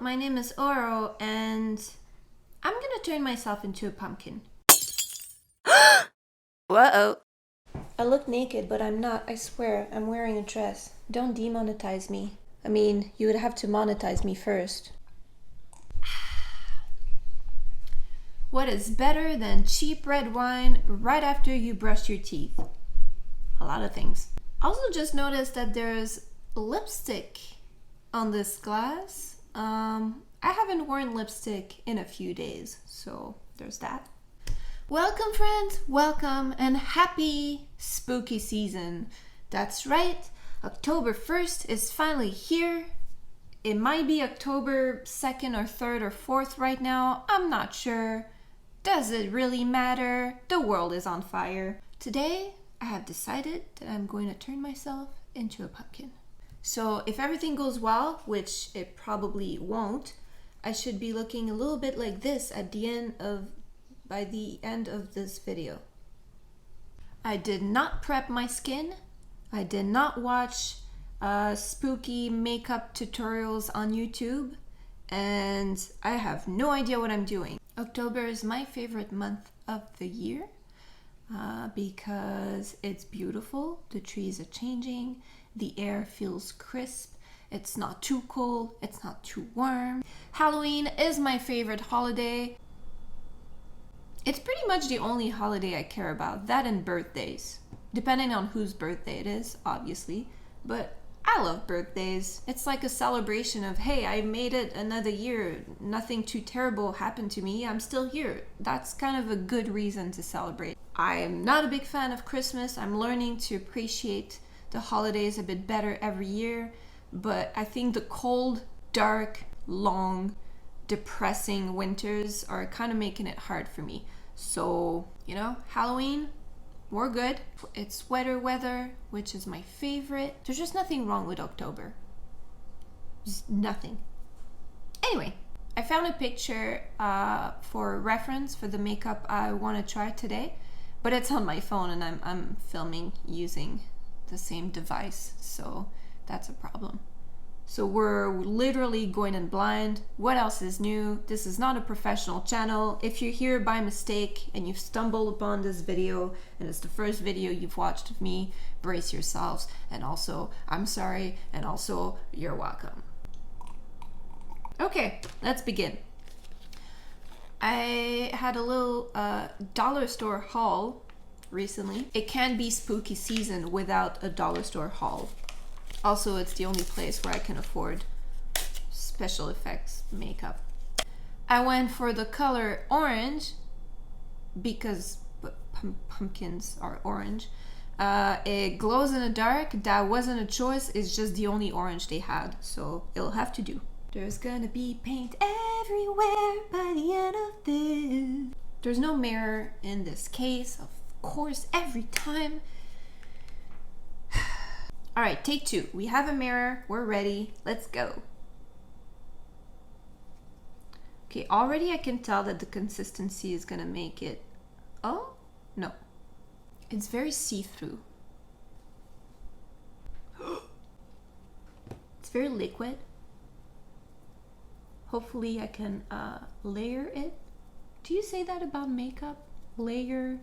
my name is Oro, and I'm gonna turn myself into a pumpkin. Whoa. I look naked, but I'm not, I swear. I'm wearing a dress. Don't demonetize me. I mean, you would have to monetize me first. What is better than cheap red wine right after you brush your teeth? A lot of things. Also just noticed that there's lipstick on this glass. I haven't worn lipstick in a few days, so there's that. Welcome friends, welcome and happy spooky season. That's right, October 1st is finally here. It might be October 2nd or 3rd or 4th right now, I'm not sure. Does it really matter? The world is on fire. Today, I have decided that I'm going to turn myself into a pumpkin. So if everything goes well, which it probably won't, I should be looking a little bit like this by the end of this video. I did not prep my skin. I did not watch spooky makeup tutorials on YouTube, and I have no idea what I'm doing. October is my favorite month of the year because it's beautiful, the trees are changing, the air feels crisp, it's not too cold, it's not too warm. Halloween is my favorite holiday. It's pretty much the only holiday I care about, that and birthdays. Depending on whose birthday it is, obviously, but I love birthdays. It's like a celebration of, hey, I made it another year. Nothing too terrible happened to me. I'm still here. That's kind of a good reason to celebrate. I am not a big fan of Christmas. I'm learning to appreciate the holidays a bit better every year. But I think the cold, dark, long, depressing winters are kind of making it hard for me. So, Halloween, we're good. It's sweater weather, which is my favorite. There's just nothing wrong with October. Just nothing. Anyway, I found a picture for reference for the makeup I want to try today, but it's on my phone and I'm filming using the same device, so that's a problem. So we're literally going in blind. What else is new? This is not a professional channel. If you're here by mistake and you've stumbled upon this video and it's the first video you've watched of me, brace yourselves. And also, I'm sorry, and also, you're welcome. Okay, let's begin. I had a little dollar store haul recently. It can't be spooky season without a dollar store haul. Also, it's the only place where I can afford special effects makeup. I went for the color orange because pumpkins are orange. It glows in the dark. That wasn't a choice. It's just the only orange they had, so it'll have to do. There's gonna be paint everywhere by the end of this. There's no mirror in this case, of course, every time. All right, take two. We have a mirror. We're ready. Let's go. Okay, already I can tell that the consistency is gonna make it... Oh, no. It's very see-through. It's very liquid. Hopefully I can layer it. Do you say that about makeup? Layers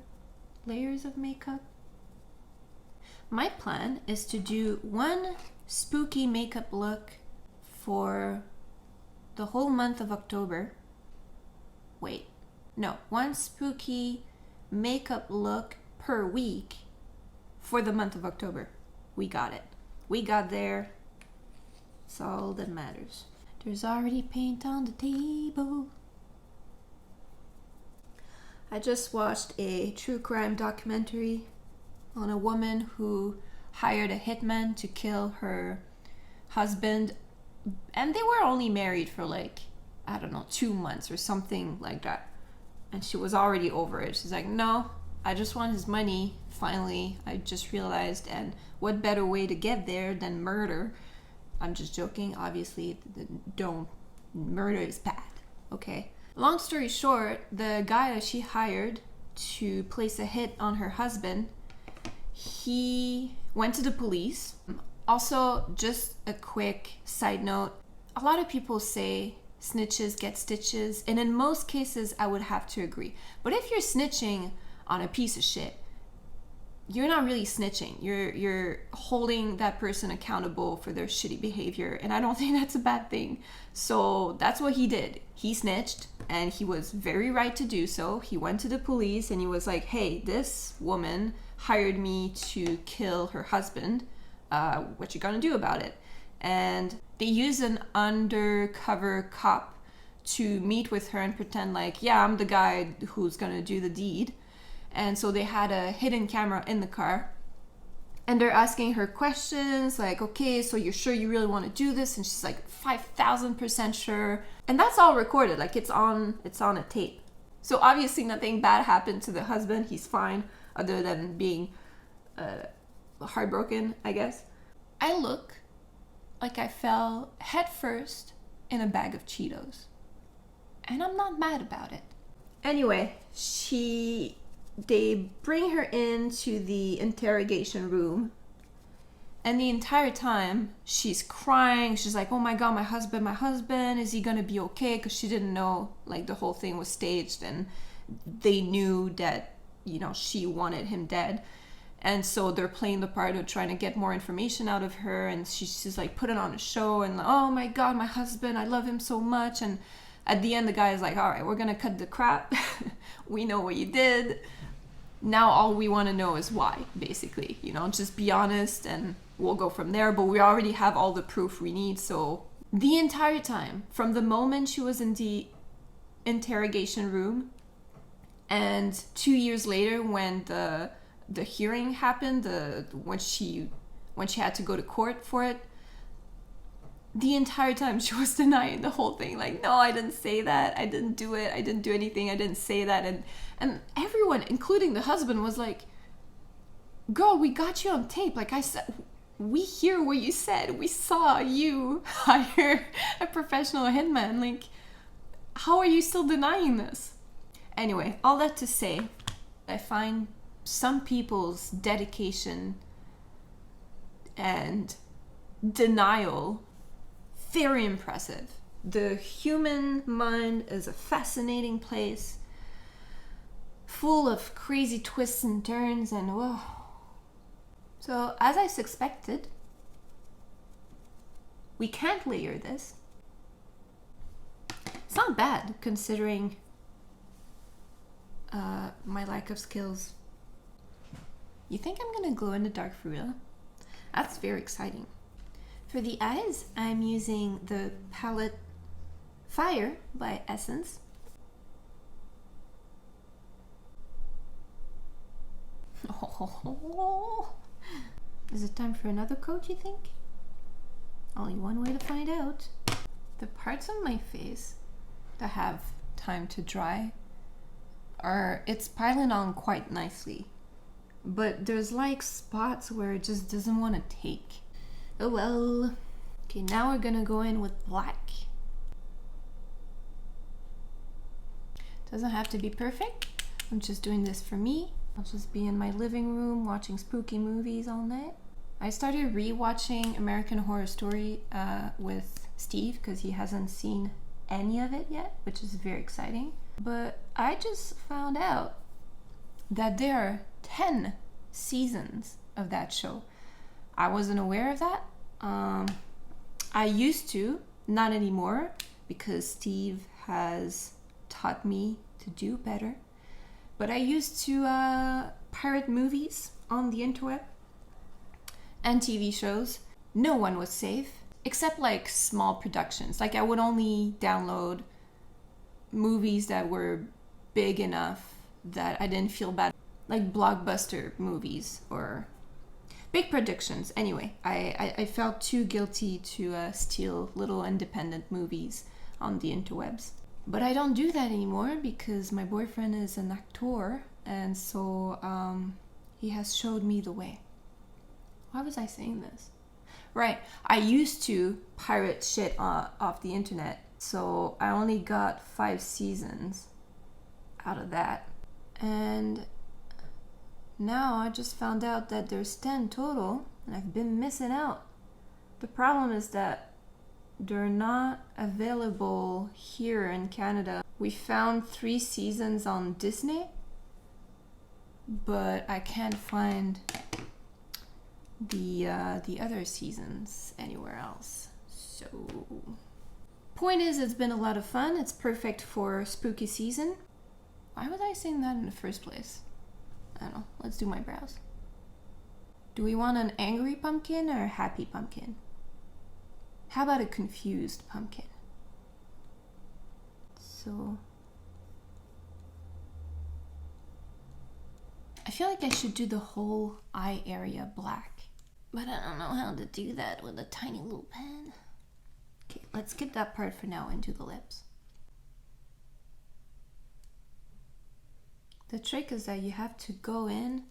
of makeup? My plan is to do one spooky makeup look for the whole month of October. Wait, no, one spooky makeup look per week for the month of October. We got it. We got there. It's all that matters. There's already paint on the table. I just watched a true crime documentary on a woman who hired a hitman to kill her husband, and they were only married for 2 months or something like that, and she was already over it. She's like, no, I just want his money. Finally, I just realized, and what better way to get there than murder? I'm just joking, obviously. Don't, murder is bad, okay? Long story short, the guy that she hired to place a hit on her husband, he went to the police. Also, just a quick side note, a lot of people say snitches get stitches. And in most cases, I would have to agree. But if you're snitching on a piece of shit, you're not really snitching. You're holding that person accountable for their shitty behavior, and I don't think that's a bad thing. So that's what he did. He snitched, and he was very right to do so. He went to the police and he was like, hey, this woman hired me to kill her husband. What you gonna do about it? And they used an undercover cop to meet with her and pretend like, yeah, I'm the guy who's gonna do the deed. And so they had a hidden camera in the car, and they're asking her questions like, okay, so you're sure you really want to do this? And she's like 5,000% sure. And that's all recorded, like it's on a tape. So obviously nothing bad happened to the husband. He's fine, other than being heartbroken, I guess. I look like I fell headfirst in a bag of Cheetos, and I'm not mad about it. Anyway, they bring her into the interrogation room, and the entire time she's crying. She's like, oh my god, my husband, is he gonna be okay? Because she didn't know like the whole thing was staged, and they knew that, you know, she wanted him dead. And so they're playing the part of trying to get more information out of her, and she's like putting on a show and like, oh my god, my husband, I love him so much. And at the end the guy is like, all right, we're gonna cut the crap. We know what you did. Now all we want to know is why, basically. You know, just be honest and we'll go from there. But we already have all the proof we need. So the entire time, from the moment she was in the interrogation room, and 2 years later when the hearing happened, when she had to go to court for it, the entire time she was denying the whole thing. Like, no, I didn't say that. I didn't do it. I didn't do anything. I didn't say that. And everyone, including the husband, was like, girl, we got you on tape. Like I said, we hear what you said. We saw you hire a professional hitman. Like, how are you still denying this? Anyway, all that to say, I find some people's dedication and denial very impressive. The human mind is a fascinating place, full of crazy twists and turns, and whoa. So, as I suspected, we can't layer this. It's not bad, considering my lack of skills. You think I'm gonna glow in the dark for real? That's very exciting. For the eyes, I'm using the palette Fire by Essence. Oh. Is it time for another coat, you think? Only one way to find out. The parts of my face that have time to dry it's piling on quite nicely. But there's like spots where it just doesn't want to take. Oh well. Okay, now we're gonna go in with black. Doesn't have to be perfect. I'm just doing this for me. I'll just be in my living room watching spooky movies all night. I started re-watching American Horror Story with Steve because he hasn't seen any of it yet, which is very exciting. But I just found out that there are 10 seasons of that show. I wasn't aware of that. I used to, not anymore, because Steve has taught me to do better. But I used to pirate movies on the interweb and TV shows. No one was safe, except like small productions. Like I would only download movies that were big enough that I didn't feel bad. Like blockbuster movies or big productions. Anyway, I felt too guilty to steal little independent movies on the interwebs. But I don't do that anymore because my boyfriend is an actor, and so he has showed me the way. Why was I saying this? Right, I used to pirate shit off the internet, so I only got 5 seasons out of that. And now I just found out that there's 10 total, and I've been missing out. The problem is that they're not available here in Canada. We found 3 seasons on Disney, but I can't find the other seasons anywhere else. So, point is, it's been a lot of fun. It's perfect for spooky season. Why was I saying that in the first place? I don't know. Let's do my brows. Do we want an angry pumpkin or a happy pumpkin? How about a confused pumpkin? So, I feel like I should do the whole eye area black, but I don't know how to do that with a tiny little pen. Okay, let's skip that part for now and do the lips. The trick is that you have to go in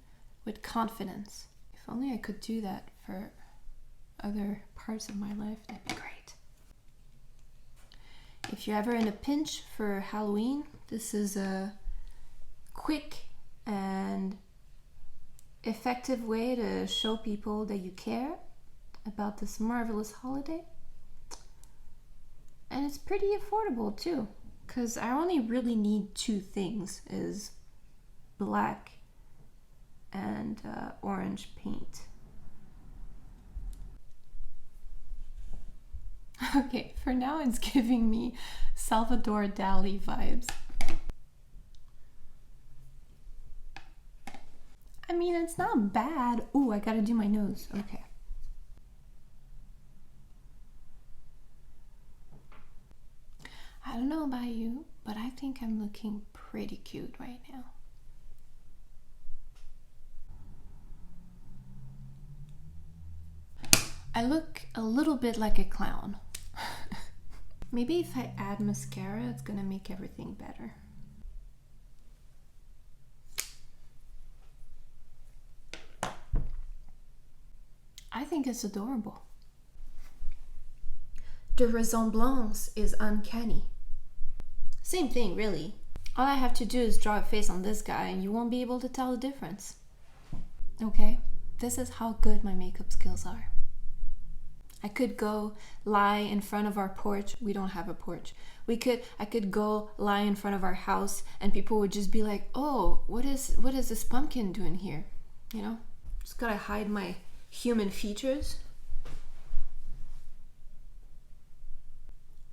with confidence. If only I could do that for other parts of my life, that'd be great. If you're ever in a pinch for Halloween, this is a quick and effective way to show people that you care about this marvelous holiday. And it's pretty affordable too, because I only really need 2 things, is black and orange paint. Okay, for now it's giving me Salvador Dali vibes. I mean, it's not bad. Ooh, I gotta do my nose. Okay. I don't know about you, but I think I'm looking pretty cute right now. I look a little bit like a clown. Maybe if I add mascara, it's gonna make everything better. I think it's adorable. The resemblance is uncanny. Same thing, really. All I have to do is draw a face on this guy and you won't be able to tell the difference. Okay? This is how good my makeup skills are. I could go lie in front of our porch. We don't have a porch. I could go lie in front of our house and people would just be like, oh, what is this pumpkin doing here? You know? Just gotta hide my human features.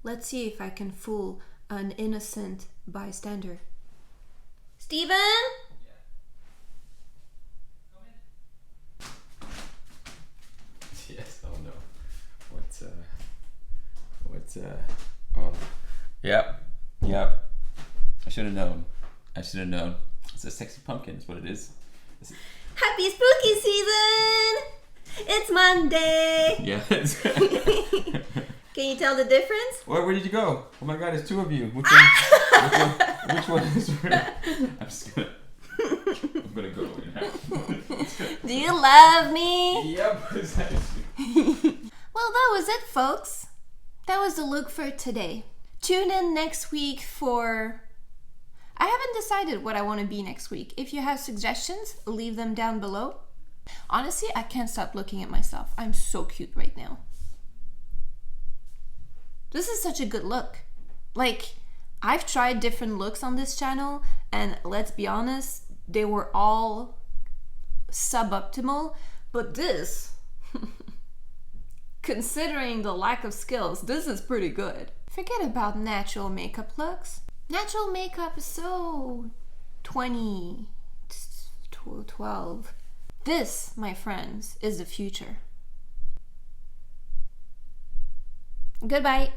Let's see if I can fool an innocent bystander. Steven? Yeah. Come in. Yes, oh no. Oh. Yep. I should have known. It's a sexy pumpkin is what it is. Happy spooky season! It's Monday! Yeah. Can you tell the difference? Where did you go? Oh my god, there's 2 of you. Which one is where? I'm gonna go away now. Do you love me? Yep. Well, that was it, folks. That was the look for today. Tune in next week for... I haven't decided what I want to be next week. If you have suggestions, leave them down below. Honestly, I can't stop looking at myself. I'm so cute right now. This is such a good look. Like, I've tried different looks on this channel, and let's be honest, they were all suboptimal, but this, considering the lack of skills, this is pretty good. Forget about natural makeup looks. Natural makeup is so 2012. This, my friends, is the future. Goodbye.